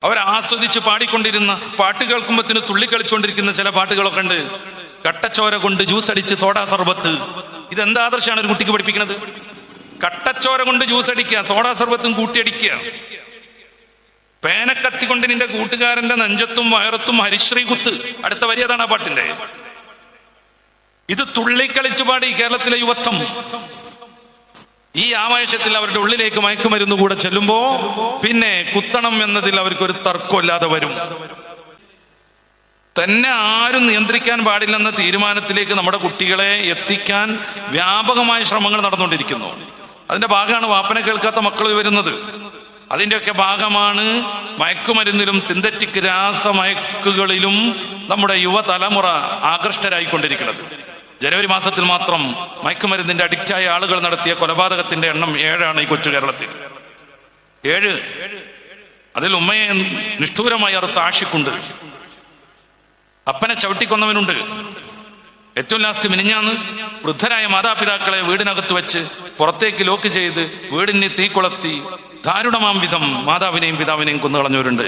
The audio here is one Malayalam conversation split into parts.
അവർ ആസ്വദിച്ച് പാടിക്കൊണ്ടിരുന്ന പാട്ട് കേൾക്കുമ്പത്തിന് തുള്ളിക്കളിച്ചുകൊണ്ടിരിക്കുന്ന ചില പാട്ടുകളൊക്കെ ഉണ്ട്. കട്ടച്ചോര കൊണ്ട് ജ്യൂസ് അടിച്ച് സോഡാ സർബത്ത്. ഇതെന്ത് ആദർശമാണ് ഒരു കുട്ടിക്ക് പഠിപ്പിക്കുന്നത്? കട്ടച്ചോര കൊണ്ട് ജ്യൂസ് അടിക്കുക, സോഡാ സർബത്തും കൂട്ടിയടിക്കുക. പേനക്കത്തി കൊണ്ട് നിന്റെ കൂട്ടുകാരന്റെ നെഞ്ചത്തും വയറത്തും ഹരിശ്രീ കുത്ത്. അടുത്ത വരി അതാണ് ആ പാട്ടിന്റെ. ഇത് തുള്ളിക്കളിച്ചു പാടി കേരളത്തിലെ യുവത്വം. ഈ ആവേശത്തിൽ അവരുടെ ഉള്ളിലേക്ക് മയക്കുമരുന്ന് കൂടെ ചെല്ലുമ്പോ പിന്നെ കുത്തണം എന്നതിൽ അവർക്കൊരു തർക്കമില്ലാതെ വരും. തന്നെ ആരും നിയന്ത്രിക്കാൻ പാടില്ലെന്ന തീരുമാനത്തിലേക്ക് നമ്മുടെ കുട്ടികളെ എത്തിക്കാൻ വ്യാപകമായ ശ്രമങ്ങൾ നടന്നുകൊണ്ടിരിക്കുന്നു. അതിന്റെ ഭാഗമാണ് വാപ്പനെ കേൾക്കാത്ത മക്കൾ വരുന്നത്. അതിൻ്റെയൊക്കെ ഭാഗമാണ് മയക്കുമരുന്നിലും സിന്തറ്റിക് രാസമയക്കുകളിലും നമ്മുടെ യുവതലമുറ ആകൃഷ്ടരായിക്കൊണ്ടിരിക്കുന്നത്. ജനുവരി മാസത്തിൽ മാത്രം മയക്കുമരുന്നിന്റെ അഡിക്റ്റായ ആളുകൾ നടത്തിയ കൊലപാതകത്തിന്റെ എണ്ണം 7 ഈ കൊച്ചു കേരളത്തിൽ. 7. അതിൽ ഉമ്മയെ നിഷ്ഠൂരമായി അറുത്ത ആഷിക്കുണ്ട്, അപ്പനെ ചവിട്ടിക്കൊന്നവനുണ്ട്. ഏറ്റവും ലാസ്റ്റ് മിനിഞ്ഞാന്ന് വൃദ്ധരായ മാതാപിതാക്കളെ വീടിനകത്ത് വെച്ച് പുറത്തേക്ക് ലോക്ക് ചെയ്ത് വീടിന് തീ കൊളുത്തി ദാരുണമാം വിധം മാതാവിനെയും പിതാവിനെയും കൊന്നുകളഞ്ഞവരുണ്ട്.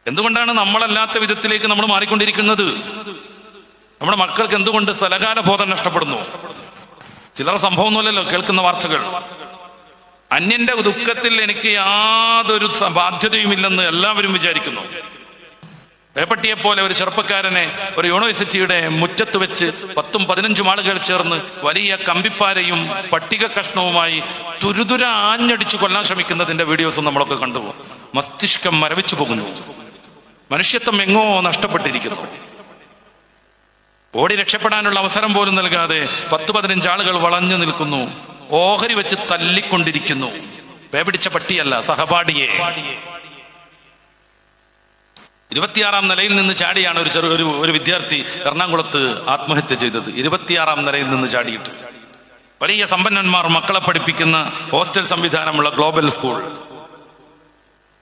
എന്തുകൊണ്ടാണ് നമ്മളല്ലാത്ത വിധത്തിലേക്ക് നമ്മൾ മാറിക്കൊണ്ടിരിക്കുന്നത്? നമ്മുടെ മക്കൾക്ക് എന്തുകൊണ്ട് സ്ഥലകാല ബോധം നഷ്ടപ്പെടുന്നു? ചിലർ സംഭവമൊന്നുമല്ലല്ലോ കേൾക്കുന്ന വാർത്തകൾ. അന്യന്റെ ദുഃഖത്തിൽ എനിക്ക് യാതൊരു ബാധ്യതയുമില്ലെന്ന് എല്ലാവരും വിചാരിക്കുന്നു. പേപ്പട്ടിയെ പോലെ ഒരു ചെറുപ്പക്കാരനെ ഒരു യൂണിവേഴ്സിറ്റിയുടെ മുറ്റത്ത് വെച്ച് 10-15 ആളുകൾ ചേർന്ന് വലിയ കമ്പിപ്പാരയും പട്ടിക കഷ്ണവുമായി തുരുതുര ആഞ്ഞടിച്ചു കൊല്ലാൻ ശ്രമിക്കുന്നതിന്റെ വീഡിയോസും നമ്മളൊക്കെ കണ്ടു. മസ്തിഷ്കം മരവിച്ചു പോകുന്നു. മനുഷ്യത്വം എങ്ങോ നഷ്ടപ്പെട്ടിരിക്കുന്നു. ഓടി രക്ഷപ്പെടാനുള്ള അവസരം പോലും നൽകാതെ 10-15 ആളുകൾ വളഞ്ഞു നിൽക്കുന്നു. ഓഹരി വെച്ച് തല്ലിക്കൊണ്ടിരിക്കുന്നു. പേപിടിച്ച പട്ടിയല്ല, സഹപാഠിയെ. 26ാം നിലയിൽ നിന്ന് ചാടിയാണ് ഒരു വിദ്യാർത്ഥി എറണാകുളത്ത് ആത്മഹത്യ ചെയ്തത്. 26ാം നിലയിൽ നിന്ന് ചാടിയിട്ട്. വലിയ സമ്പന്നന്മാർ മക്കളെ പഠിപ്പിക്കുന്ന ഹോസ്റ്റൽ സംവിധാനമുള്ള ഗ്ലോബൽ സ്കൂൾ.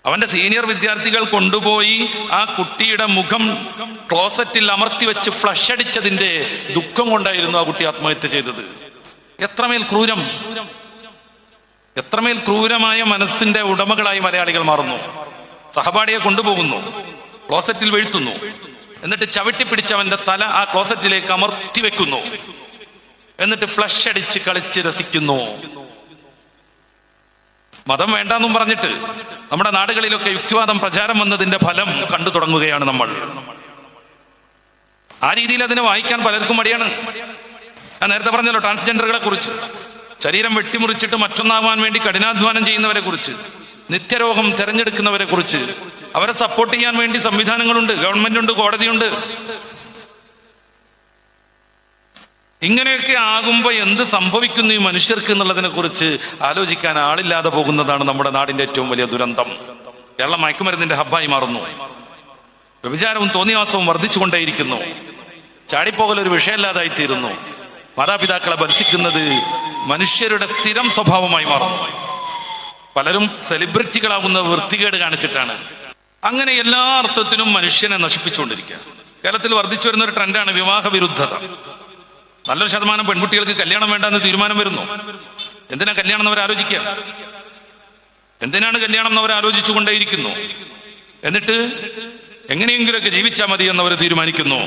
അവന്റെ സീനിയർ വിദ്യാർത്ഥികൾ കൊണ്ടുപോയി ആ കുട്ടിയുടെ മുഖം ക്ലോസറ്റിൽ അമർത്തി വെച്ച് ഫ്ലഷ് അടിച്ചതിന്റെ ദുഃഖം കൊണ്ടായിരുന്നു ആ കുട്ടി ആത്മഹത്യ ചെയ്തത്. എത്രമേൽ ക്രൂരം! എത്രമേൽ ക്രൂരമായ മനസ്സിന്റെ ഉടമകളായി മലയാളികൾ മാറുന്നു. സഹപാഠിയെ കൊണ്ടുപോകുന്നു, ക്ലോസറ്റിൽ വീഴ്ത്തുന്നു, എന്നിട്ട് ചവിട്ടി പിടിച്ചവന്റെ തല ആ ക്ലോസറ്റിലേക്ക് അമർത്തി വെക്കുന്നു, എന്നിട്ട് ഫ്ലഷ് അടിച്ച് കളിച്ച് രസിക്കുന്നു. മതം വേണ്ടെന്നും പറഞ്ഞിട്ട് നമ്മുടെ നാടുകളിലൊക്കെ യുക്തിവാദം പ്രചാരം വന്നതിന്റെ ഫലം കണ്ടു തുടങ്ങുകയാണ് നമ്മൾ. ആ രീതിയിൽ അതിനെ വായിക്കാൻ പലർക്കും മടിയാണ്. ഞാൻ നേരത്തെ പറഞ്ഞല്ലോ ട്രാൻസ്ജെൻഡറുകളെ കുറിച്ച്, ശരീരം വെട്ടിമുറിച്ചിട്ട് മറ്റൊന്നാവാൻ വേണ്ടി കഠിനാധ്വാനം ചെയ്യുന്നവരെ കുറിച്ച്, നിത്യരോഗം തെരഞ്ഞെടുക്കുന്നവരെ കുറിച്ച്. അവരെ സപ്പോർട്ട് ചെയ്യാൻ വേണ്ടി സംവിധാനങ്ങളുണ്ട്, ഗവൺമെന്റ് ഉണ്ട്, കോടതിയുണ്ട്. ഇങ്ങനെയൊക്കെ ആകുമ്പോൾ എന്ത് സംഭവിക്കുന്നു ഈ മനുഷ്യർക്ക് എന്നുള്ളതിനെ കുറിച്ച് ആലോചിക്കാൻ ആളില്ലാതെ പോകുന്നതാണ് നമ്മുടെ നാടിന്റെ ഏറ്റവും വലിയ ദുരന്തം. കേരളം മയക്കുമരുന്നിന്റെ ഹബ്ബായി മാറുന്നു. വ്യഭിചാരവും തോന്നിവാസവും വർദ്ധിച്ചുകൊണ്ടേയിരിക്കുന്നു. ചാടിപ്പോകൽ ഒരു വിഷയമല്ലാതായി തീരുന്നു. മാതാപിതാക്കളെ ഭർഷിക്കുന്നത് മനുഷ്യരുടെ സ്ഥിരം സ്വഭാവമായി മാറുന്നു. പലരും സെലിബ്രിറ്റികളാകുന്ന വൃത്തികേട് കാണിച്ചിട്ടാണ്. അങ്ങനെ എല്ലാ അർത്ഥത്തിലും മനുഷ്യനെ നശിപ്പിച്ചുകൊണ്ടിരിക്കുക. കേരളത്തിൽ വർദ്ധിച്ചു വരുന്ന ഒരു ട്രെൻഡാണ് വിവാഹ വിരുദ്ധത. നല്ലൊരു ശതമാനം പെൺകുട്ടികൾക്ക് കല്യാണം വേണ്ടെന്ന് തീരുമാനം വരുന്നു. എന്തിനാ കല്യാണം എന്നവർ ആലോചിക്കുക? എന്തിനാണ് കല്യാണം എന്നവർ ആലോചിച്ചു കൊണ്ടേയിരിക്കുന്നു. എന്നിട്ട് എങ്ങനെയെങ്കിലുമൊക്കെ ജീവിച്ചാൽ മതി എന്നവർ തീരുമാനിക്കുന്നു.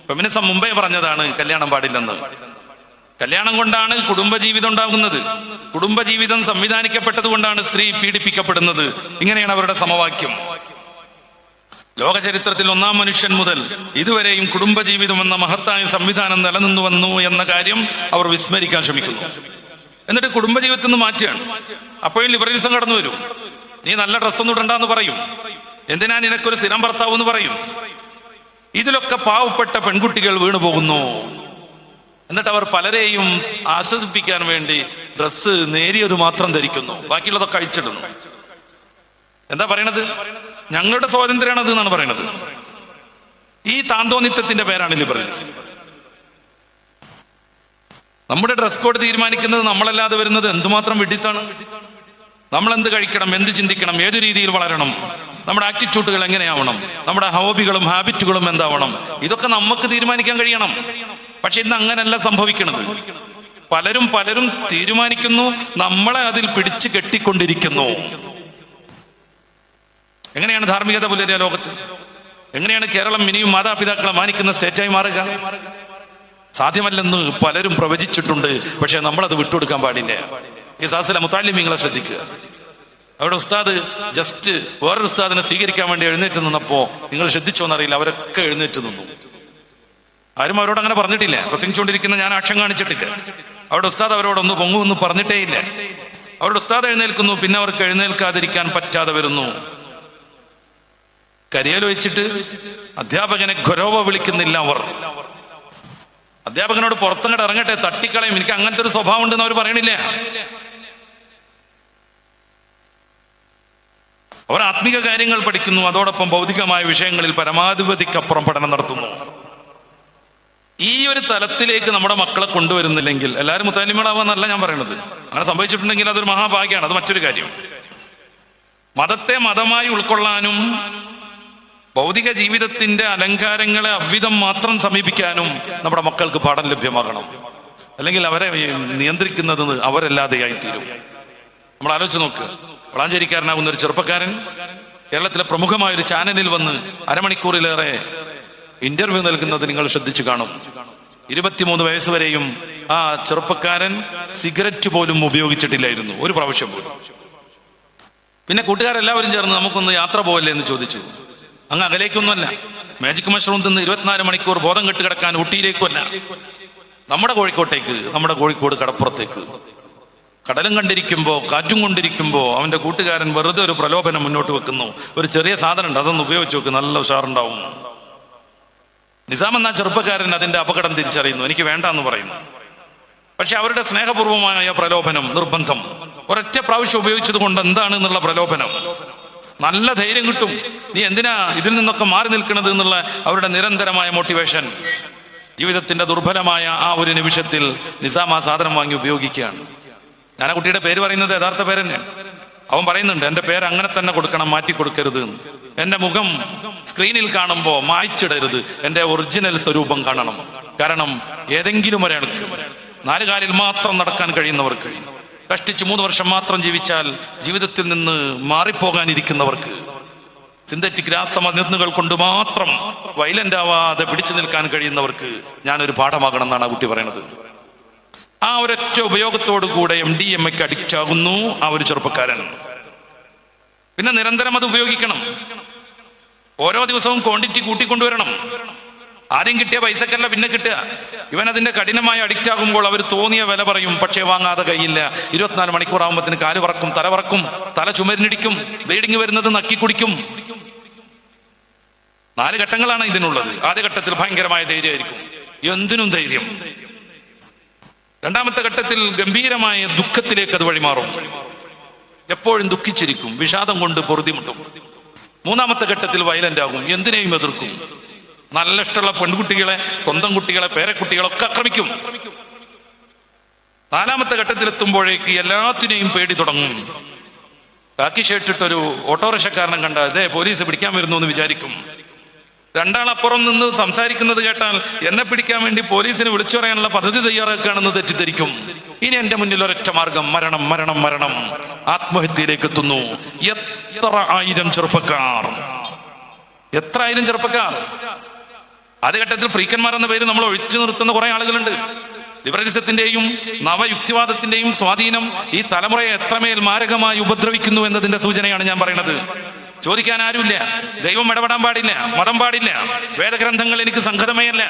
ഫെമിനിസം മുമ്പേ പറഞ്ഞതാണ് കല്യാണം പാടില്ലെന്ന്. കല്യാണം കൊണ്ടാണ് കുടുംബജീവിതം ഉണ്ടാകുന്നത്. കുടുംബജീവിതം സംവിധാനിക്കപ്പെട്ടത് കൊണ്ടാണ് സ്ത്രീ പീഡിപ്പിക്കപ്പെടുന്നത്. ഇങ്ങനെയാണ് അവരുടെ സമവാക്യം. ലോക ചരിത്രത്തിൽ 1-ാം മനുഷ്യൻ മുതൽ ഇതുവരെയും കുടുംബജീവിതം എന്ന മഹത്തായ സംവിധാനം നിലനിന്നു വന്നു എന്ന കാര്യം അവർ വിസ്മരിക്കാൻ ശ്രമിക്കുന്നു. എന്നിട്ട് കുടുംബജീവിതത്തിൽ നിന്ന് മാറ്റുകയാണ്. അപ്പോഴും ലിബറലിസം കടന്നു വരും. നീ നല്ല ഡ്രസ്സൊന്നും ഇടണ്ടെന്ന് പറയും. എന്തിനാ നിനക്കൊരു സ്ഥിരം ഭർത്താവ് എന്ന് പറയും. ഇതിലൊക്കെ പാവപ്പെട്ട പെൺകുട്ടികൾ വീണുപോകുന്നു. എന്നിട്ട് അവർ പലരെയും ആശ്വസിപ്പിക്കാൻ വേണ്ടി ഡ്രസ്സ് നേരിയത് മാത്രം ധരിക്കുന്നു, ബാക്കിയുള്ളതൊക്കെ അഴിച്ചിടുന്നു. എന്താ പറയണത്? ഞങ്ങളുടെ സ്വാതന്ത്ര്യമാണത് എന്നാണ് പറയണത്. ഈ താന്തോന്നിത്വത്തിന്റെ പേരാണ് ലിബറലിസം. നമ്മുടെ ഡ്രസ് കോഡ് തീരുമാനിക്കുന്നത് നമ്മളല്ലാതെ വരുന്നത് എന്തുമാത്രം വിഡിത്താണ്. നമ്മൾ എന്ത് കഴിക്കണം, എന്ത് ചിന്തിക്കണം, ഏത് രീതിയിൽ വളരണം, നമ്മുടെ ആറ്റിറ്റ്യൂഡുകൾ എങ്ങനെയാവണം, നമ്മുടെ ഹോബികളും ഹാബിറ്റുകളും എന്താവണം, ഇതൊക്കെ നമുക്ക് തീരുമാനിക്കാൻ കഴിയണം. പക്ഷെ ഇന്ന് അങ്ങനല്ല സംഭവിക്കുന്നത്. പലരും തീരുമാനിക്കുന്നു, നമ്മളെ അതിൽ പിടിച്ചു കെട്ടിക്കൊണ്ടിരിക്കുന്നു. എങ്ങനെയാണ് ധാർമ്മികത പുലരുക ലോകത്ത്? എങ്ങനെയാണ് കേരളം ഇനിയും മാതാപിതാക്കളെ മാനിക്കുന്ന സ്റ്റേറ്റായി മാറുക? സാധ്യമല്ലെന്ന് പലരും പ്രവചിച്ചിട്ടുണ്ട്. പക്ഷെ നമ്മളത് വിട്ടുകൊടുക്കാൻ പാടില്ല. ഈ സാസിലെ മുത്താലിമീങ്ങളെ ശ്രദ്ധിക്കുക. അവിടെ ഉസ്താദ് ജസ്റ്റ് വേറൊരു ഉസ്താദിനെ സ്വീകരിക്കാൻ വേണ്ടി എഴുന്നേറ്റ് നിന്നപ്പോ നിങ്ങൾ ശ്രദ്ധിച്ചോന്നറിയില്ല, അവരൊക്കെ എഴുന്നേറ്റ് നിന്നു. ആരും അവരോട് അങ്ങനെ പറഞ്ഞിട്ടില്ല. പ്രസംഗിച്ചുകൊണ്ടിരിക്കുന്ന ഞാൻ ആക്ഷൻ കാണിച്ചിട്ടില്ല. അവിടെ ഉസ്താദ് അവരോടൊന്ന് പൊങ്ങുമെന്ന് പറഞ്ഞിട്ടേ ഇല്ല. അവരുടെ ഉസ്താദ് എഴുന്നേൽക്കുന്നു, പിന്നെ അവർക്ക് എഴുന്നേൽക്കാതിരിക്കാൻ പറ്റാതെ വരുന്നു. കരിയൽ വെച്ചിട്ട് അധ്യാപകനെ ഘൊരോവ വിളിക്കുന്നില്ല. അവർ അധ്യാപകനോട് പുറത്തങ്ങോട്ട് ഇറങ്ങട്ടെ, തട്ടിക്കളയും, എനിക്ക് അങ്ങനത്തെ ഒരു സ്വഭാവം ഉണ്ടെന്ന് അവർ പറയണില്ല. അവർ ആത്മീക കാര്യങ്ങൾ പഠിക്കുന്നു, അതോടൊപ്പം ഭൗതികമായ വിഷയങ്ങളിൽ പരമാധിപതിക്കപ്പുറം പഠനം നടത്തുന്നു. ഈ ഒരു തലത്തിലേക്ക് നമ്മുടെ മക്കളെ കൊണ്ടുവരുന്നില്ലെങ്കിൽ, എല്ലാവരും മുത്താലിമകളാവാന്നല്ല ഞാൻ പറയണത്, അങ്ങനെ സംഭവിച്ചിട്ടുണ്ടെങ്കിൽ അതൊരു മഹാഭാഗ്യമാണ്, അത് മറ്റൊരു കാര്യം. മതത്തെ മതമായി ഉൾക്കൊള്ളാനും ഭൗതിക ജീവിതത്തിന്റെ അലങ്കാരങ്ങളെ അവിധം മാത്രം സമീപിക്കാനും നമ്മുടെ മക്കൾക്ക് പാഠം ലഭ്യമാകണം. അല്ലെങ്കിൽ അവരെ നിയന്ത്രിക്കുന്നത് അവരല്ലാതെയായിത്തീരും. നമ്മൾ ആലോചിച്ച് നോക്ക്. വളാഞ്ചേരിക്കാരനാകുന്ന ഒരു ചെറുപ്പക്കാരൻ കേരളത്തിലെ പ്രമുഖമായ ഒരു ചാനലിൽ വന്ന് അരമണിക്കൂറിലേറെ ഇന്റർവ്യൂ നൽകുന്നത് നിങ്ങൾ ശ്രദ്ധിച്ചു കാണും. 23 വയസ്സ് വരെയും ആ ചെറുപ്പക്കാരൻ സിഗരറ്റ് പോലും ഉപയോഗിച്ചിട്ടില്ലായിരുന്നു, ഒരു പ്രാവശ്യം പോലും. പിന്നെ കൂട്ടുകാരെല്ലാവരും ചേർന്ന് നമുക്കൊന്ന് യാത്ര പോവല്ലേ എന്ന് ചോദിച്ചു. അങ്ങ് അകലേക്കൊന്നുമല്ല, മാജിക് മഷ്റൂം തിന്ന് 24 മണിക്കൂർ ബോധം കെട്ട് കിടക്കാൻ ഊട്ടിയിലേക്കുമല്ല, നമ്മുടെ കോഴിക്കോട്ടേക്ക്, നമ്മുടെ കോഴിക്കോട് കടപ്പുറത്തേക്ക്. കടലും കണ്ടിരിക്കുമ്പോ കാറ്റും കൊണ്ടിരിക്കുമ്പോ അവന്റെ കൂട്ടുകാരൻ വെറുതെ ഒരു പ്രലോഭനം മുന്നോട്ട് വെക്കുന്നു. ഒരു ചെറിയ സാധനം ഉണ്ട്, അതൊന്ന് ഉപയോഗിച്ച് നോക്ക്, നല്ല ഉഷാറുണ്ടാവും. നിസാം എന്ന ചെറുപ്പക്കാരൻ അതിന്റെ അപകടം തിരിച്ചറിയുന്നു, എനിക്ക് വേണ്ടെന്ന് പറയുന്നു. പക്ഷെ അവരുടെ സ്നേഹപൂർവമായ പ്രലോഭനം, നിർബന്ധം, ഒരൊറ്റ പ്രാവശ്യം ഉപയോഗിച്ചത് കൊണ്ട് എന്താണ് എന്നുള്ള പ്രലോഭനം, നല്ല ധൈര്യം കിട്ടും, നീ എന്തിനാ ഇതിൽ നിന്നൊക്കെ മാറി നിൽക്കുന്നത് എന്നുള്ള അവരുടെ നിരന്തരമായ മോട്ടിവേഷൻ. ജീവിതത്തിന്റെ ദുർബലമായ ആ ഒരു നിമിഷത്തിൽ നിസാം ആ സാധനം വാങ്ങി ഉപയോഗിക്കുകയാണ്. ഞാൻ ആ കുട്ടിയുടെ പേര് പറയുന്നത് യഥാർത്ഥ പേര് തന്നെ. അവൻ പറയുന്നുണ്ട്, എന്റെ പേര് അങ്ങനെ തന്നെ കൊടുക്കണം, മാറ്റി കൊടുക്കരുത്. എന്റെ മുഖം സ്ക്രീനിൽ കാണുമ്പോ മായ്ച്ചിടരുത്, എന്റെ ഒറിജിനൽ സ്വരൂപം കാണണം. കാരണം ഏതെങ്കിലും ഒരാൾക്ക് 4 കാലിൽ മാത്രം നടക്കാൻ കഴിയുന്നവർക്ക്, കഷ്ടിച്ച് 3 വർഷം മാത്രം ജീവിച്ചാൽ ജീവിതത്തിൽ നിന്ന് മാറിപ്പോകാനിരിക്കുന്നവർക്ക്, സിന്തറ്റിക് രാസമരുന്നുകൾ കൊണ്ട് മാത്രം വയലന്റ് ആവാതെ പിടിച്ചു നിൽക്കാൻ കഴിയുന്നവർക്ക് ഞാനൊരു പാഠമാകണം എന്നാണ് ആ കുട്ടി പറയുന്നത്. ആ ഒരൊറ്റ ഉപയോഗത്തോടു കൂടെ MDMAക്ക് അഡിക്റ്റ് ആകുന്നു ആ ഒരു ചെറുപ്പക്കാരൻ. പിന്നെ നിരന്തരം അത് ഉപയോഗിക്കണം. ഓരോ ദിവസവും ക്വാണ്ടിറ്റി കൂട്ടിക്കൊണ്ടുവരണം. ആദ്യം കിട്ടിയ പൈസക്കല്ല പിന്നെ കിട്ടുക. ഇവൻ അതിന്റെ കഠിനമായ അഡിക്റ്റ് ആകുമ്പോൾ അവർ തോന്നിയ വില പറയും, പക്ഷേ വാങ്ങാതെ കഴിയില്ല. 24 മണിക്കൂർ ആകുമ്പത്തിന് കാല് പറക്കും, തല പറക്കും, തല ചുമരിനിടിക്കും, ബ്ലീഡിങ് വരുന്നത് നക്കി കുടിക്കും. 4 ഘട്ടങ്ങളാണ് ഇതിനുള്ളത്. ആദ്യ ഘട്ടത്തിൽ ഭയങ്കരമായ ധൈര്യമായിരിക്കും, എന്തിനും ധൈര്യം. രണ്ടാമത്തെ ഘട്ടത്തിൽ ഗംഭീരമായ ദുഃഖത്തിലേക്ക് അത് വഴിമാറും, എപ്പോഴും ദുഃഖിച്ചിരിക്കും, വിഷാദം കൊണ്ട് പൊറുതിമുട്ടും. 3ാമത്തെ ഘട്ടത്തിൽ വയലന്റ് ആകും, എന്തിനേയും എതിർക്കും, നല്ല ഇഷ്ടമുള്ള പെൺകുട്ടികളെ, സ്വന്തം കുട്ടികളെ, പേരക്കുട്ടികളൊക്കെ ആക്രമിക്കും. 4ാമത്തെ ഘട്ടത്തിലെത്തുമ്പോഴേക്ക് എല്ലാത്തിനെയും പേടി തുടങ്ങും. കാക്കി ഷർട്ടിട്ടൊരു ഓട്ടോറിക്ഷക്കാരനെ കണ്ട അതെ പോലീസ് പിടിക്കാൻ വരുന്നു എന്ന് വിചാരിക്കും. 2 ആളപ്പുറം നിന്ന് സംസാരിക്കുന്നത് കേട്ടാൽ എന്നെ പിടിക്കാൻ വേണ്ടി പോലീസിന് വിളിച്ചു പറയാനുള്ള പദ്ധതി തയ്യാറാക്കുകയാണെന്ന് തെറ്റിദ്ധരിക്കും. ഇനി എന്റെ മുന്നിൽ ഒരൊറ്റ മാർഗം, മരണം, മരണം, മരണം. ആത്മഹത്യയിലേക്ക് എത്തുന്നു. എത്ര ആയിരം ചെറുപ്പക്കാർ. ആദ്യഘട്ടത്തിൽ ഫ്രീക്കന്മാർ എന്ന പേര് നമ്മൾ ഒഴിച്ചു നിർത്തുന്ന കുറെ ആളുകളുണ്ട്. ലിബറലിസത്തിന്റെയും നവയുക്തിവാദത്തിന്റെയും സ്വാധീനം ഈ തലമുറയെ എത്രമേൽ മാരകമായി ഉപദ്രവിക്കുന്നു എന്നതിന്റെ സൂചനയാണ് ഞാൻ പറയുന്നത്. ചോദിക്കാൻ ആരുമില്ല, ദൈവം ഇടപെടാൻ പാടില്ല, മതം പാടില്ല, വേദഗ്രന്ഥങ്ങൾ എനിക്ക് സംഗതമേയല്ല.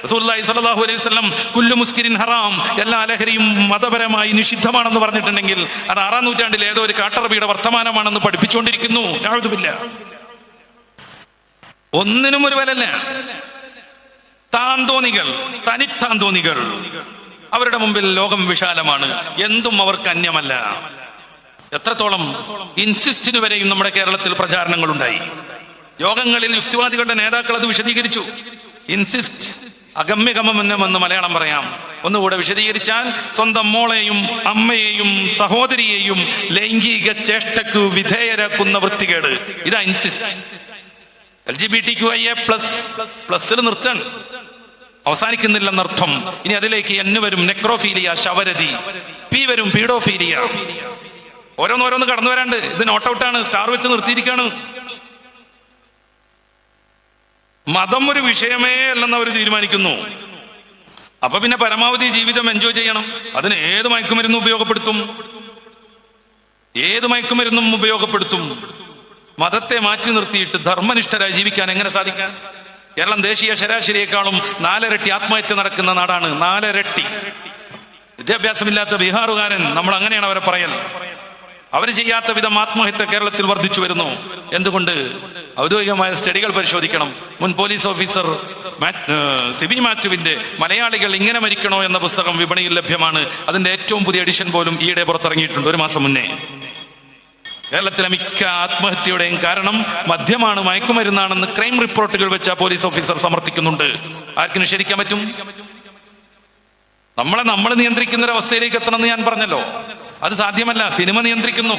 റസൂലുള്ളാഹി സ്വല്ലല്ലാഹു അലൈഹി വസല്ലം കുല്ലു മുസ്കിരിൻ ഹറാം, എല്ലാ ലഹരിയും മതപരമായി നിഷിദ്ധമാണെന്ന് പറഞ്ഞിട്ടുണ്ടെങ്കിൽ അത് 6ാം നൂറ്റാണ്ടിൽ ഏതോ ഒരു കാട്ടറബിയുടെ വർത്തമാനമാണെന്ന് പഠിപ്പിച്ചുകൊണ്ടിരിക്കുന്നു. നഅൂദുബില്ല. ഒന്നിനും ഒരു വിലല്ല. താന്തോന്നികൾ, തനിത്താന്തോന്നികൾ, അവരുടെ മുമ്പിൽ ലോകം വിശാലമാണ്, എന്തും അവർക്ക് അന്യമല്ല. എത്രത്തോളം ഇൻസിസ്റ്റിന് വരെയും നമ്മുടെ കേരളത്തിൽ പ്രചാരണങ്ങൾ ഉണ്ടായി. യോഗങ്ങളിൽ യുക്തിവാദികളുടെ നേതാക്കൾ അത് വിശദീകരിച്ചു. ഇൻസിസ്റ്റ്, അഗമ്യഗമമെന്ന് മലയാളം പറയാം. ഒന്നുകൂടെ വിശദീകരിച്ചാൽ, സ്വന്തം മോളെയും അമ്മയെയും സഹോദരിയെയും ലൈംഗിക ചേഷ്ടയ്ക്ക് വിധേയരാക്കുന്ന വൃത്തികേട്, ഇതാ ഇൻസിസ്റ്റ്. LGBTQIA+ നിർത്തണം, അവസാനിക്കുന്നില്ലെന്നർത്ഥം. ഇനി അതിലേക്ക് N വരും, നെക്രോഫീലിയ, ശവരതി. P വരും, പീഡോഫീലിയ. ഓരോന്നോരോന്ന് കടന്നു വരാണ്ട്. ഇത് നോട്ട് ഔട്ടാണ്, സ്റ്റാർ വെച്ച് നിർത്തിയിരിക്കുകയാണ്. മതം ഒരു വിഷയമേ അല്ലെന്ന് അവർ തീരുമാനിക്കുന്നു. അപ്പൊ പിന്നെ പരമാവധി ജീവിതം എൻജോയ് ചെയ്യണം. അതിന് ഏത് മയക്കുമരുന്നും ഉപയോഗപ്പെടുത്തും, ഏത് മയക്കുമരുന്നും ഉപയോഗപ്പെടുത്തും. മതത്തെ മാറ്റി നിർത്തിയിട്ട് ധർമ്മനിഷ്ഠരായി ജീവിക്കാൻ എങ്ങനെ സാധിക്കാൻ? കേരളം ദേശീയ ശരാശരിയേക്കാളും 4 ഇരട്ടി ആത്മഹത്യ നടക്കുന്ന നാടാണ്. 4 ഇരട്ടി. വിദ്യാഭ്യാസമില്ലാത്ത ബീഹാറുകാരൻ, നമ്മൾ അങ്ങനെയാണ് അവരെ പറയൽ. അവർ ചെയ്യാത്ത വിധം ആത്മഹത്യ കേരളത്തിൽ വർദ്ധിച്ചു വരുന്നു. എന്തുകൊണ്ട്? ഔദ്യോഗികമായ സ്റ്റഡികൾ പരിശോധിക്കണം. മുൻ പോലീസ് ഓഫീസർ സിബി മാത്യുവിന്റെ മലയാളികൾ ഇങ്ങനെ മരിക്കണോ എന്ന പുസ്തകം വിപണിയിൽ ലഭ്യമാണ്. അതിന്റെ ഏറ്റവും പുതിയ എഡിഷൻ പോലും ഈയിടെ പുറത്തിറങ്ങിയിട്ടുണ്ട്, 1 മാസം മുന്നേ. കേരളത്തിലെ മിക്ക ആത്മഹത്യയുടെയും കാരണം മദ്യമാണ്, മയക്കുമരുന്നാണെന്ന് ക്രൈം റിപ്പോർട്ടുകൾ വെച്ച പോലീസ് ഓഫീസർ സമർത്ഥിക്കുന്നുണ്ട്. ആർക്ക് നിഷേധിക്കാൻ പറ്റും? നമ്മൾ നിയന്ത്രിക്കുന്ന ഒരു അവസ്ഥയിലേക്ക് എത്തണമെന്ന് ഞാൻ പറഞ്ഞല്ലോ. അത് സാധ്യമല്ല. സിനിമ നിയന്ത്രിക്കുന്നു.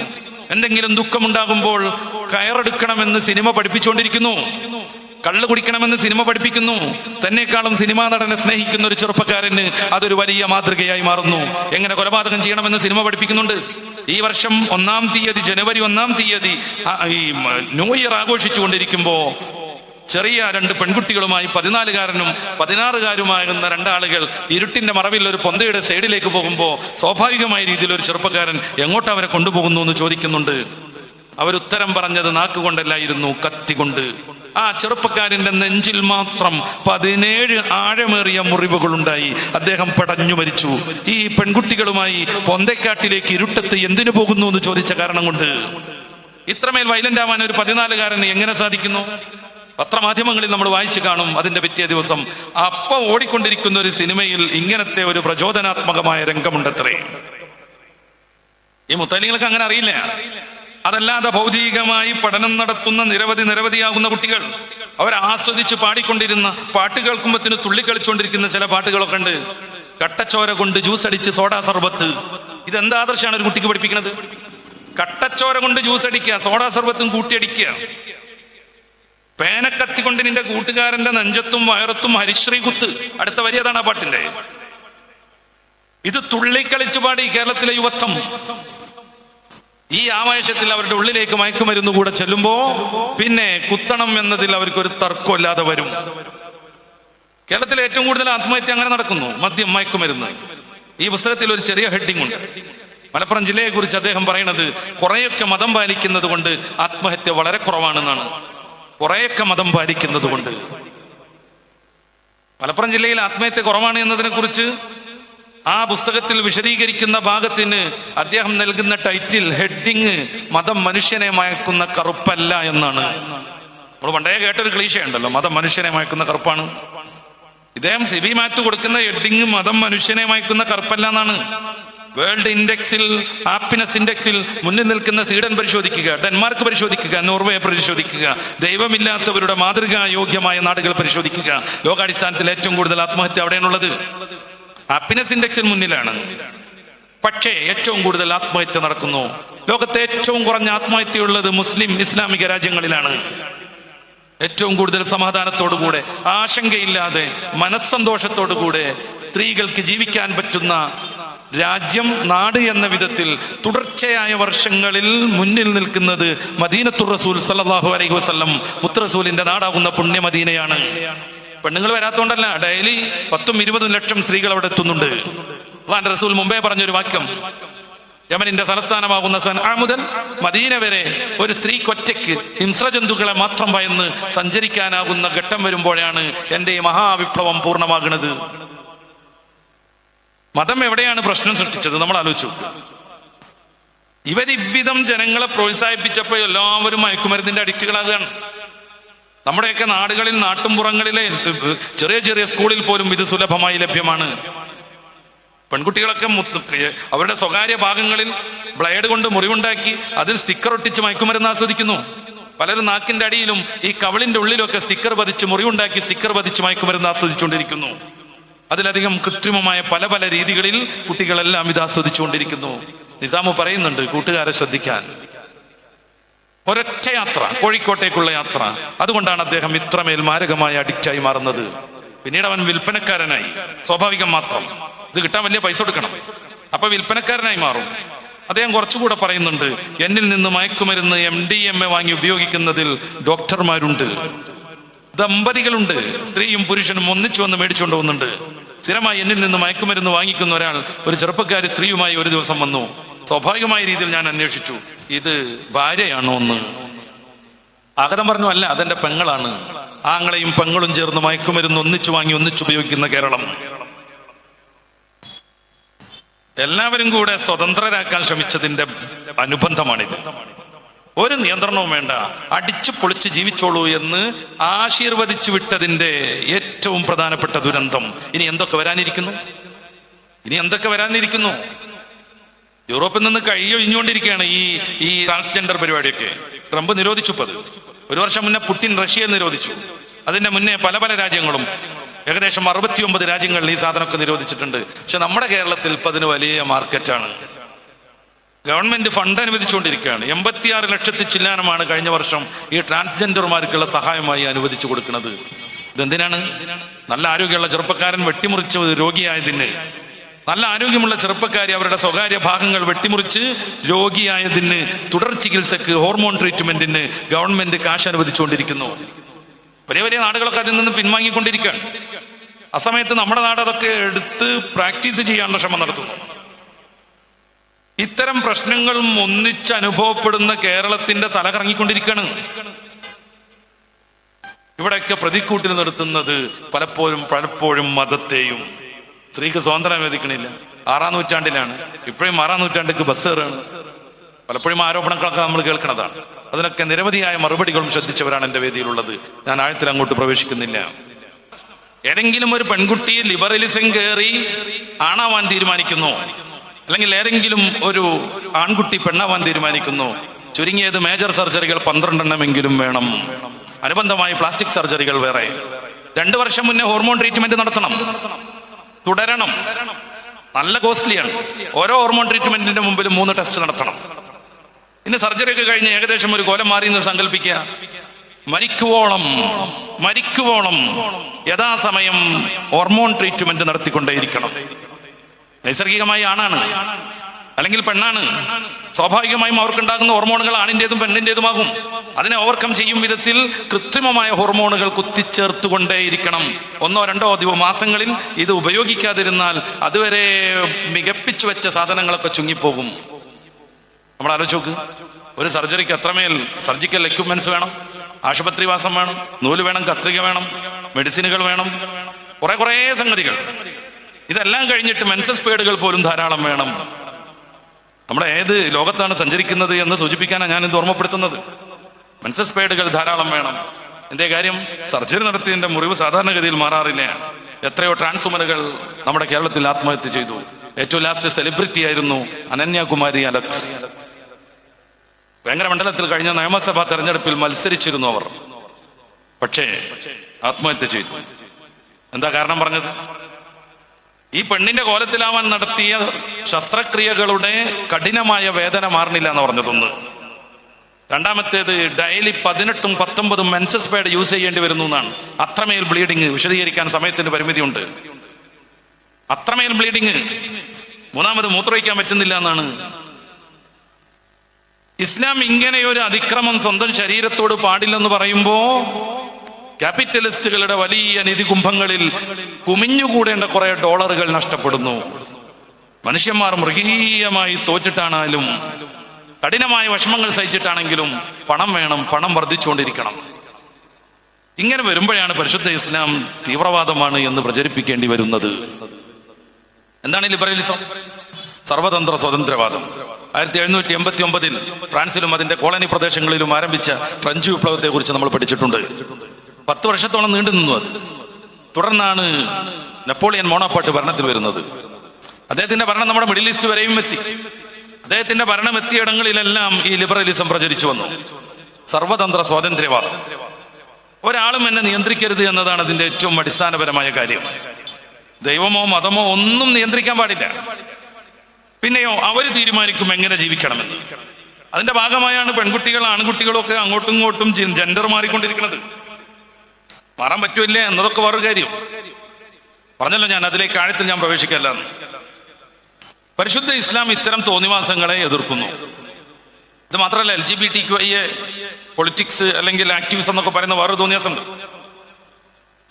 എന്തെങ്കിലും ദുഃഖമുണ്ടാകുമ്പോൾ കയറെടുക്കണമെന്ന് സിനിമ പഠിപ്പിച്ചുകൊണ്ടിരിക്കുന്നു. കള്ളു കുടിക്കണമെന്ന് സിനിമ പഠിപ്പിക്കുന്നു. തന്നെക്കാളും സിനിമാ നടനെ സ്നേഹിക്കുന്ന ഒരു ചെറുപ്പക്കാരന് അതൊരു വലിയ മാതൃകയായി മാറുന്നു. എങ്ങനെ കൊലപാതകം ചെയ്യണമെന്ന് സിനിമ പഠിപ്പിക്കുന്നുണ്ട്. ഈ വർഷം 1-ാം തീയതി, ജനുവരി 1-ാം തീയതി ഈ ന്യൂ ഇയർ ആഘോഷിച്ചുകൊണ്ടിരിക്കുമ്പോ ചെറിയ 2 പെൺകുട്ടികളുമായി 14കാരനും 16കാരുമാകുന്ന 2 ആളുകൾ ഇരുട്ടിന്റെ മറവിൽ ഒരു പൊന്തയുടെ സൈഡിലേക്ക് പോകുമ്പോൾ സ്വാഭാവികമായ രീതിയിൽ ഒരു ചെറുപ്പക്കാരൻ എങ്ങോട്ട് അവരെ കൊണ്ടുപോകുന്നു എന്ന് ചോദിക്കുന്നുണ്ട്. അവരുത്തരം പറഞ്ഞത് നാക്കുകൊണ്ടല്ലായിരുന്നു, കത്തികൊണ്ട്. ആ ചെറുപ്പക്കാരന്റെ നെഞ്ചിൽ മാത്രം 17 ആഴമേറിയ മുറിവുകളുണ്ടായി. അദ്ദേഹം പടഞ്ഞു മരിച്ചു. ഈ പെൺകുട്ടികളുമായി പൊന്തക്കാട്ടിലേക്ക് ഇരുട്ടത്ത് എന്തിനു പോകുന്നു എന്ന് ചോദിച്ച കാരണം കൊണ്ട്. ഇത്രമേൽ വയലന്റ് ആവാൻ ഒരു 14കാരന് എങ്ങനെ സാധിക്കുന്നു? പത്രമാധ്യമങ്ങളിൽ നമ്മൾ വായിച്ചു കാണും. അതിന്റെ പിറ്റേ ദിവസം അപ്പൊ ഓടിക്കൊണ്ടിരിക്കുന്ന ഒരു സിനിമയിൽ ഇങ്ങനത്തെ ഒരു പ്രചോദനാത്മകമായ രംഗമുണ്ടത്രേ. ഈ മുത്തലിങ്ങൾക്ക് അങ്ങനെ അറിയില്ല. അതല്ലാതെ ഭൗതികമായി പഠനം നടത്തുന്ന നിരവധിയാകുന്ന കുട്ടികൾ, അവർ ആസ്വദിച്ച് പാടിക്കൊണ്ടിരുന്ന, പാട്ട് കേൾക്കുമ്പത്തിന് തുള്ളിക്കളിച്ചുകൊണ്ടിരിക്കുന്ന ചില പാട്ടുകളൊക്കെ ഉണ്ട്. കട്ടച്ചോര കൊണ്ട് ജ്യൂസ് അടിച്ച് സോഡാ സർബത്ത്. ഇതെന്ത് ആദർശമാണ് ഒരു കുട്ടിക്ക് പഠിപ്പിക്കുന്നത്? കട്ടച്ചോര കൊണ്ട് ജ്യൂസ് അടിക്കുക, സോഡാ സർബത്തും കൂട്ടിയടിക്കുക. പേനക്കത്തി കൊണ്ട് നിന്റെ കൂട്ടുകാരന്റെ നെഞ്ചത്തും വയറത്തും ഹരിശ്രീ കുത്ത്. അടുത്ത വരി അതാണ് ആ പാട്ടിന്റെ. ഇത് തുള്ളിക്കളിച്ചു പാടി കേരളത്തിലെ യുവത്വം. ഈ ആവേശത്തിൽ അവരുടെ ഉള്ളിലേക്ക് മയക്കുമരുന്ന് കൂടെ ചെല്ലുമ്പോ പിന്നെ കുത്തണം എന്നതിൽ അവർക്കൊരു തർക്കമില്ലാതെ വരും. കേരളത്തിലെ ഏറ്റവും കൂടുതൽ ആത്മഹത്യ അങ്ങനെ നടക്കുന്നു, മദ്യം, മയക്കുമരുന്ന്. ഈ പുസ്തകത്തിൽ ഒരു ചെറിയ ഹെഡിങ് ഉണ്ട്. മലപ്പുറം ജില്ലയെ കുറിച്ച് അദ്ദേഹം പറയുന്നത് കുറെയൊക്കെ മതം പാലിക്കുന്നത് കൊണ്ട് ആത്മഹത്യ വളരെ കുറവാണെന്നാണ്. കുറെയൊക്കെ മതം പാലിക്കുന്നത് കൊണ്ട് മലപ്പുറം ജില്ലയിൽ ആത്മഹത്യ കുറവാണ് എന്നതിനെ കുറിച്ച് ആ പുസ്തകത്തിൽ വിശദീകരിക്കുന്ന ഭാഗത്തിന് അദ്ദേഹം നൽകുന്ന ടൈറ്റിൽ, ഹെഡിങ്, മതം മനുഷ്യനെ മയക്കുന്ന കറുപ്പല്ല എന്നാണ്. നമ്മൾ പണ്ടേ കേട്ടൊരു ക്ലീശ ഉണ്ടല്ലോ, മതം മനുഷ്യനെ മയക്കുന്ന കറുപ്പാണ്. ഇദ്ദേഹം സിബി മാത്യു കൊടുക്കുന്ന ഹെഡിങ് മതം മനുഷ്യനെ മയക്കുന്ന കറുപ്പല്ല എന്നാണ്. വേൾഡ് ഇൻഡെക്സിൽ, ഹാപ്പിനെസ് ഇൻഡെക്സിൽ മുന്നിൽ നിൽക്കുന്ന സ്വീഡൻ പരിശോധിക്കുക, ഡെൻമാർക്ക് പരിശോധിക്കുക, നോർവേ പരിശോധിക്കുക, ദൈവമില്ലാത്തവരുടെ മാതൃകാ യോഗ്യമായ നാടുകൾ പരിശോധിക്കുക. ലോകാടിസ്ഥാനത്തിൽ ഏറ്റവും കൂടുതൽ ആത്മഹത്യ അവിടെയാണുള്ളത്. ഹാപ്പിനെസ് ഇൻഡെക്സിൽ മുന്നിലാണ്. പക്ഷേ ഏറ്റവും കൂടുതൽ ആത്മഹത്യ നടക്കുന്നു, ലോകത്തെ ഏറ്റവും കുറഞ്ഞ ആത്മഹത്യയുള്ളത് മുസ്ലിം ഇസ്ലാമിക രാജ്യങ്ങളിലാണ്. ഏറ്റവും കൂടുതൽ സമാധാനത്തോടുകൂടെ, ആശങ്കയില്ലാതെ, മനസ്സന്തോഷത്തോടുകൂടെ സ്ത്രീകൾക്ക് ജീവിക്കാൻ പറ്റുന്ന രാജ്യം, നാട് എന്ന വിധത്തിൽ തുടർച്ചയായ വർഷങ്ങളിൽ മുന്നിൽ നിൽക്കുന്നത് മദീനത്തുർ റസൂൽ സല്ലല്ലാഹു അലൈഹി വസല്ലം മുത്തറസൂലിന്റെ നാടാകുന്ന പുണ്യമദീനയാണ്. പെണ്ണുങ്ങൾ വരാത്തോണ്ടല്ല, ഡെയിലി 10-20 ലക്ഷം സ്ത്രീകൾ അവിടെ എത്തുന്നുണ്ട്. അല്ലാഹുവിന്റെ റസൂൽ മുമ്പേ പറഞ്ഞൊരു വാക്യം, യമനിന്റെ തലസ്ഥാനമാകുന്ന സൻആ മുതൽ മദീന വരെ ഒരു സ്ത്രീക്ക് ഒറ്റയ്ക്ക് ഹിംസ്രജന്തുക്കളെ മാത്രം ഭയന്ന് സഞ്ചരിക്കാനാകുന്ന ഘട്ടം വരുമ്പോഴാണ് എന്റെ ഈ മഹാവിപ്ലവം പൂർണ്ണമാകുന്നത്. മതം എവിടെയാണ് പ്രശ്നം സൃഷ്ടിച്ചത്? നമ്മൾ ആലോചിച്ചു. ഇവരിവിധം ജനങ്ങളെ പ്രോത്സാഹിപ്പിച്ചപ്പോൾ എല്ലാവരും മയക്കുമരുന്നിന്റെ അഡിക്റ്റുകളാകുകയാണ്. നമ്മുടെയൊക്കെ നാടുകളിൽ, നാട്ടുംപുറങ്ങളിലെ ചെറിയ ചെറിയ സ്കൂളിൽ പോലും ഇത് സുലഭമായി ലഭ്യമാണ്. പെൺകുട്ടികളൊക്കെ അവരുടെ സ്വകാര്യ ഭാഗങ്ങളിൽ ബ്ലേഡ് കൊണ്ട് മുറിവുണ്ടാക്കി അതിൽ സ്റ്റിക്കർ ഒട്ടിച്ച് മയക്കുമരുന്ന് ആസ്വദിക്കുന്നു. പലരും നാക്കിന്റെ അടിയിലും ഈ കവിളിന്റെ ഉള്ളിലൊക്കെ സ്റ്റിക്കർ പതിച്ച്, മുറിവുണ്ടാക്കി സ്റ്റിക്കർ പതിച്ച് മയക്കുമരുന്ന് ആസ്വദിച്ചുകൊണ്ടിരിക്കുന്നു. അതിലധികം കൃത്രിമമായ പല പല രീതികളിൽ കുട്ടികളെല്ലാം ഇത് ആസ്വദിച്ചുകൊണ്ടിരിക്കുന്നു. നിസാമു പറയുന്നുണ്ട് കൂട്ടുകാരെ ശ്രദ്ധിക്കാൻ. ഒരൊറ്റ യാത്ര, കോഴിക്കോട്ടേക്കുള്ള യാത്ര, അതുകൊണ്ടാണ് അദ്ദേഹം ഇത്രമേൽ മാരകമായ അഡിക്റ്റായി മാറുന്നത്. പിന്നീട് അവൻ വിൽപ്പനക്കാരനായി. സ്വാഭാവികം മാത്രം, ഇത് കിട്ടാൻ വലിയ പൈസ കൊടുക്കണം. അപ്പൊ വിൽപ്പനക്കാരനായി മാറും. അദ്ദേഹം കുറച്ചുകൂടെ പറയുന്നുണ്ട്, എന്നിൽ നിന്ന് മയക്കുമരുന്ന് MDMA വാങ്ങി ഉപയോഗിക്കുന്നതിൽ ഡോക്ടർമാരുണ്ട്. ദമ്പതികളുണ്ട്, സ്ത്രീയും പുരുഷനും ഒന്നിച്ചു വന്ന് മേടിച്ചുകൊണ്ട് പോകുന്നുണ്ട്. സ്ഥിരമായി എന്നിൽ നിന്ന് മയക്കുമരുന്ന് വാങ്ങിക്കുന്ന ഒരാൾ, ഒരു ചെറുപ്പക്കാരി സ്ത്രീയുമായി ഒരു ദിവസം വന്നു. സ്വാഭാവികമായ രീതിയിൽ ഞാൻ അന്വേഷിച്ചു, ഇത് ഭാര്യയാണോ എന്ന്. ആഗതം പറഞ്ഞു, അല്ല, അതെന്റെ പെങ്ങളാണ്. ആങ്ങളെയും പെങ്ങളും ചേർന്ന് മയക്കുമരുന്ന് ഒന്നിച്ചു വാങ്ങി ഒന്നിച്ചുപയോഗിക്കുന്ന കേരളം. എല്ലാവരും കൂടെ സ്വതന്ത്രരാക്കാൻ ശ്രമിച്ചതിന്റെ അനുബന്ധമാണിത്. ഒരു നിയന്ത്രണവും വേണ്ട, അടിച്ചു പൊളിച്ച് ജീവിച്ചോളൂ എന്ന് ആശീർവദിച്ചു വിട്ടതിന്റെ ഏറ്റവും പ്രധാനപ്പെട്ട ദുരന്തം. ഇനി എന്തൊക്കെ വരാനിരിക്കുന്നു? യൂറോപ്പിൽ നിന്ന് കഴിയൊഴിഞ്ഞുകൊണ്ടിരിക്കുകയാണ് ഈ ട്രാൻസ്ജെൻഡർ പരിപാടിയൊക്കെ. ട്രംപ് നിരോധിച്ചു. ഒരു വർഷം മുന്നേ പുടിൻ റഷ്യയിൽ നിരോധിച്ചു. അതിന്റെ മുന്നേ പല രാജ്യങ്ങളും, ഏകദേശം 69 രാജ്യങ്ങളിൽ ഈ സാധനമൊക്കെ നിരോധിച്ചിട്ടുണ്ട്. പക്ഷെ നമ്മുടെ കേരളത്തിൽ ഇപ്പൊ അതിന് വലിയ മാർക്കറ്റാണ്. Government fund അനുവദിച്ചുകൊണ്ടിരിക്കുകയാണ്. 86 ലക്ഷത്തിൽ ചില്ലാനമാണ് കഴിഞ്ഞ വർഷം ഈ ട്രാൻസ്ജെൻഡർമാർക്കുള്ള സഹായമായി അനുവദിച്ചു കൊടുക്കുന്നത്. ഇതെന്തിനാണ്? നല്ല ആരോഗ്യമുള്ള ചെറുപ്പക്കാരൻ വെട്ടിമുറിച്ച് രോഗിയായതിന്, നല്ല ആരോഗ്യമുള്ള ചെറുപ്പക്കാരി അവരുടെ സ്വകാര്യ ഭാഗങ്ങൾ വെട്ടിമുറിച്ച് രോഗിയായതിന്, തുടർ ചികിത്സക്ക്, ഹോർമോൺ ട്രീറ്റ്മെന്റിന് ഗവൺമെന്റ് കാശ് അനുവദിച്ചുകൊണ്ടിരിക്കുന്നു. വലിയ നാടുകളൊക്കെ അതിൽ നിന്ന് പിൻവാങ്ങിക്കൊണ്ടിരിക്കുകയാണ്. അസമയത്ത് നമ്മുടെ നാട് അതൊക്കെ എടുത്ത് പ്രാക്ടീസ് ചെയ്യാനുള്ള ശ്രമം നടത്തുന്നു. ഇത്തരം പ്രശ്നങ്ങളും ഒന്നിച്ച് അനുഭവപ്പെടുന്ന കേരളത്തിന്റെ തല കറങ്ങിക്കൊണ്ടിരിക്കുകയാണ്. ഇവിടെയൊക്കെ പ്രതിക്കൂട്ടിൽ നിർത്തുന്നത് പലപ്പോഴും മതത്തെയും. സ്ത്രീക്ക് സ്വാതന്ത്ര്യം അനുവദിക്കണില്ല. 6-ാം നൂറ്റാണ്ടിലാണ്, ഇപ്പോഴും 6-ാം നൂറ്റാണ്ടിലേക്ക് ബസ് കയറാണ്. പലപ്പോഴും ആരോപണങ്ങളൊക്കെ നമ്മൾ കേൾക്കുന്നതാണ്. അതിനൊക്കെ നിരവധിയായ മറുപടികളും ശ്രദ്ധിച്ചവരാണ് എൻ്റെ വേദിയിലുള്ളത്. ഞാൻ ആഴത്തിൽ അങ്ങോട്ട് പ്രവേശിക്കുന്നില്ല. ഏതെങ്കിലും ഒരു പെൺകുട്ടി ലിബറലിസം കയറി ആണാവാൻ തീരുമാനിക്കുന്നു, അല്ലെങ്കിൽ ഏതെങ്കിലും ഒരു ആൺകുട്ടി പെണ്ണാവാൻ തീരുമാനിക്കുന്നു, ചുരുങ്ങിയത് മേജർ സർജറികൾ 12 എണ്ണമെങ്കിലും വേണം. അനുബന്ധമായി പ്ലാസ്റ്റിക് സർജറികൾ വേറെ. 2 വർഷം മുന്നേ ഹോർമോൺ ട്രീറ്റ്മെന്റ് നടത്തണം, തുടരണം. നല്ല കോസ്റ്റ്ലിയാണ്. ഓരോ ഹോർമോൺ ട്രീറ്റ്മെന്റിന്റെ മുമ്പിൽ 3 ടെസ്റ്റ് നടത്തണം. ഇനി സർജറി ഒക്കെ കഴിഞ്ഞ് ഏകദേശം ഒരു കോലം മാറി എന്ന് സങ്കല്പിക്കുക. മരിക്കുവോളം യഥാസമയം ഹോർമോൺ ട്രീറ്റ്മെന്റ് നടത്തിക്കൊണ്ടേയിരിക്കണം. നൈസർഗികമായി ആണാണ് അല്ലെങ്കിൽ പെണ്ണാണ്, സ്വാഭാവികമായും അവർക്കുണ്ടാകുന്ന ഹോർമോണുകൾ ആണിൻ്റെതും പെണ്ണിൻ്റെതുമാകും. അതിനെ ഓവർകം ചെയ്യും വിധത്തിൽ കൃത്രിമമായ ഹോർമോണുകൾ കുത്തിച്ചേർത്തുകൊണ്ടേയിരിക്കണം. 1-2 മാസങ്ങളിൽ ഇത് ഉപയോഗിക്കാതിരുന്നാൽ അതുവരെ മികപ്പിച്ചു വെച്ച സാധനങ്ങളൊക്കെ ചുങ്ങിപ്പോകും. നമ്മൾ ആലോചിച്ച് നോക്ക്, ഒരു സർജറിക്ക് എത്രമേൽ സർജിക്കൽ എക്യുപ്മെന്റ്സ് വേണം, ആശുപത്രിവാസം വേണം, നൂല് വേണം, കത്രിക വേണം, മെഡിസിനുകൾ വേണം, കുറെ സംഗതികൾ. ഇതെല്ലാം കഴിഞ്ഞിട്ട് മെൻസസ് പേഡുകൾ പോലും ധാരാളം വേണം. നമ്മുടെ ഏത് ലോകത്താണ് സഞ്ചരിക്കുന്നത് എന്ന് സൂചിപ്പിക്കാനാണ് ഞാനിത് ഓർമ്മപ്പെടുത്തുന്നത്. മെൻസസ് പേഡുകൾ ധാരാളം വേണം. എന്തേ കാര്യം? സർജറി നടത്തിയതിന്റെ മുറിവ് സാധാരണഗതിയിൽ മാറാറില്ല. എത്രയോ ട്രാൻസ്വുമനുകൾ നമ്മുടെ കേരളത്തിൽ ആത്മഹത്യ ചെയ്തു. ഏറ്റവും ലാസ്റ്റ് സെലിബ്രിറ്റി ആയിരുന്നു അനന്യകുമാരി അലക്സ്. ഭയങ്കര മണ്ഡലത്തിൽ കഴിഞ്ഞ നിയമസഭാ തെരഞ്ഞെടുപ്പിൽ മത്സരിച്ചിരുന്നു അവർ. പക്ഷേ ആത്മഹത്യ ചെയ്തു. എന്താ കാരണം പറഞ്ഞത്? ഈ പെണ്ണിന്റെ കോലത്തിലാവാൻ നടത്തിയ ശസ്ത്രക്രിയകളുടെ കഠിനമായ വേദന മാറുന്നില്ല എന്ന് പറഞ്ഞതൊന്ന്. രണ്ടാമത്തേത്, ഡെയിലി 18ഉം 19ഉം മെൻസസ് പാഡ് യൂസ് ചെയ്യേണ്ടി വരുന്നു എന്നാണ്. അത്രമേൽ ബ്ലീഡിങ്. വിശദീകരിക്കാൻ സമയത്തിന് പരിമിതിയുണ്ട്. അത്രമേൽ ബ്ലീഡിങ്. മൂന്നാമത് മൂത്രമൊഴിക്കാൻ പറ്റുന്നില്ല എന്നാണ്. ഇസ്ലാം ഇങ്ങനെയൊരു അതിക്രമം സ്വന്തം ശരീരത്തോട് പാടില്ലെന്ന് പറയുമ്പോ ക്യാപിറ്റലിസ്റ്റുകളുടെ വലിയ നിധി കുംഭങ്ങളിൽ കുമിഞ്ഞുകൂടേണ്ട കുറെ ഡോളറുകൾ നഷ്ടപ്പെടുന്നു. മനുഷ്യന്മാർ മൃഗീയമായി തോറ്റിട്ടാണെങ്കിലും കഠിനമായ വിഷമങ്ങൾ സഹിച്ചിട്ടാണെങ്കിലും പണം വേണം, പണം വർദ്ധിച്ചുകൊണ്ടിരിക്കണം. ഇങ്ങനെ വരുമ്പോഴാണ് പരിശുദ്ധ ഇസ്ലാം തീവ്രവാദമാണ് എന്ന് പ്രചരിപ്പിക്കേണ്ടി വരുന്നത്. എന്താണ് ലിബറലിസം? സർവതന്ത്ര സ്വതന്ത്രവാദം. 1789 ഫ്രാൻസിലും അതിന്റെ കോളനി പ്രദേശങ്ങളിലും ആരംഭിച്ച ഫ്രഞ്ച് വിപ്ലവത്തെ കുറിച്ച് നമ്മൾ പഠിച്ചിട്ടുണ്ട്. 10 വർഷത്തോളം നീണ്ടു നിന്നു അത്. തുടർന്നാണ് നെപ്പോളിയൻ മോണോപ്പാട്ട് ഭരണത്തിൽ വരുന്നത്. അദ്ദേഹത്തിന്റെ ഭരണം നമ്മുടെ മിഡിൽ ഈസ്റ്റ് വരെയും എത്തി. അദ്ദേഹത്തിന്റെ ഭരണം എത്തിയ ഇടങ്ങളിലെല്ലാം ഈ ലിബറലിസം പ്രചരിച്ചു വന്നു. സർവതന്ത്ര സ്വാതന്ത്ര്യവാദം. ഒരാളും എന്നെ നിയന്ത്രിക്കരുത് എന്നതാണ് അതിന്റെ ഏറ്റവും അടിസ്ഥാനപരമായ കാര്യം. ദൈവമോ മതമോ ഒന്നും നിയന്ത്രിക്കാൻ പാടില്ല. പിന്നെയോ അവർ തീരുമാനിക്കും എങ്ങനെ ജീവിക്കണമെന്ന്. അതിന്റെ ഭാഗമായാണ് പെൺകുട്ടികൾ ആൺകുട്ടികളും ഒക്കെ അങ്ങോട്ടും ഇങ്ങോട്ടും ജെൻഡർ മാറിക്കൊണ്ടിരിക്കുന്നത്. മാറാൻ പറ്റൂല്ല എന്നതൊക്കെ വേറൊരു കാര്യം. പറഞ്ഞല്ലോ ഞാൻ, അതിലേക്ക് ആഴത്തിൽ ഞാൻ പ്രവേശിക്കല്ല. പരിശുദ്ധ ഇസ്ലാം ഇത്തരം തോന്നിവാസങ്ങളെ എതിർക്കുന്നു. ഇത് മാത്രമല്ല, LGBTQIA പൊളിറ്റിക്സ് അല്ലെങ്കിൽ ആക്ടിവിസം എന്നൊക്കെ പറയുന്ന വേറൊരു തോന്നിവാസമുണ്ട്.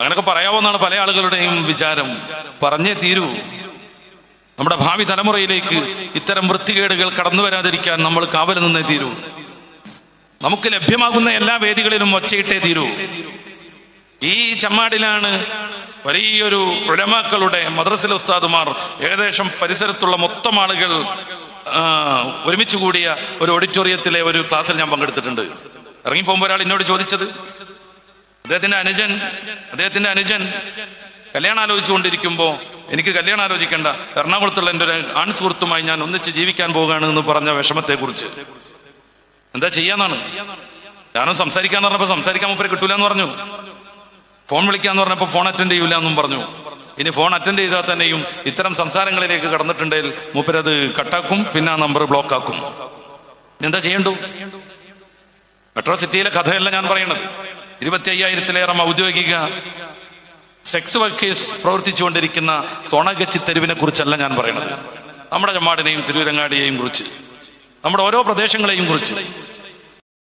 അങ്ങനെയൊക്കെ പറയാവുന്നതാണ് പല ആളുകളുടെയും വിചാരം. പറഞ്ഞേ തീരൂ. നമ്മുടെ ഭാവി തലമുറയിലേക്ക് ഇത്തരം വൃത്തികേടുകൾ കടന്നു വരാതിരിക്കാൻ നമ്മൾ കാവൽ നിന്നേ തീരൂ. നമുക്ക് ലഭ്യമാകുന്ന എല്ലാ വേദികളിലും ഒച്ചയിട്ടേ തീരൂ. ഈ ചമ്മാടിലാണ് വലിയൊരു ഉലമാക്കളുടെ മദ്രസയിലെ ഉസ്താദുമാർ ഏകദേശം പരിസരത്തുള്ള മൊത്തം ആളുകൾ ഒരുമിച്ച് കൂടിയ ഒരു ഓഡിറ്റോറിയത്തിലെ ഒരു ക്ലാസ്സിൽ ഞാൻ പങ്കെടുത്തിട്ടുണ്ട്. ഇറങ്ങി പോകുമ്പോൾ ഒരാൾ എന്നോട് ചോദിച്ചത്, അദ്ദേഹത്തിന്റെ അനുജൻ കല്യാണം ആലോചിച്ചുകൊണ്ടിരിക്കുമ്പോ എനിക്ക് കല്യാണം ആലോചിക്കേണ്ട, എറണാകുളത്തുള്ള എൻ്റെ ഒരു ആൺ സുഹൃത്തുമായി ഞാൻ ഒന്നിച്ച് ജീവിക്കാൻ പോവുകയാണ് എന്ന് പറഞ്ഞ വിഷമത്തെ കുറിച്ച്. എന്താ ചെയ്യാന്നാണ്. ഞാനും സംസാരിക്കാന്ന് പറഞ്ഞപ്പോ സംസാരിക്കാൻ മൂപ്പരെ കിട്ടൂല എന്ന് പറഞ്ഞു. ഫോൺ വിളിക്കാന്ന് പറഞ്ഞപ്പോ ഫോൺ അറ്റൻഡ് ചെയ്യൂല എന്നും പറഞ്ഞു. ഇനി ഫോൺ അറ്റൻഡ് ചെയ്താൽ തന്നെയും ഇത്തരം സംസാരങ്ങളിലേക്ക് കടന്നിട്ടുണ്ടെങ്കിൽ മൂപ്പരത് കട്ടാക്കും, പിന്നെ ആ നമ്പർ ബ്ലോക്ക് ആക്കും. എന്താ ചെയ്യണ്ടു? മെട്രോ സിറ്റിയിലെ കഥയല്ല ഞാൻ പറയണത്. 25,000-ലേറെ ഔദ്യോഗിക സെക്സ് വർക്കേഴ്സ് പ്രവർത്തിച്ചുകൊണ്ടിരിക്കുന്ന സോണഗച്ചി തെരുവിനെ കുറിച്ചല്ല ഞാൻ പറയണത്. നമ്മുടെ ചമ്മാടിനെയും തിരൂരങ്ങാടിയെയും കുറിച്ച്, നമ്മുടെ ഓരോ പ്രദേശങ്ങളെയും കുറിച്ച്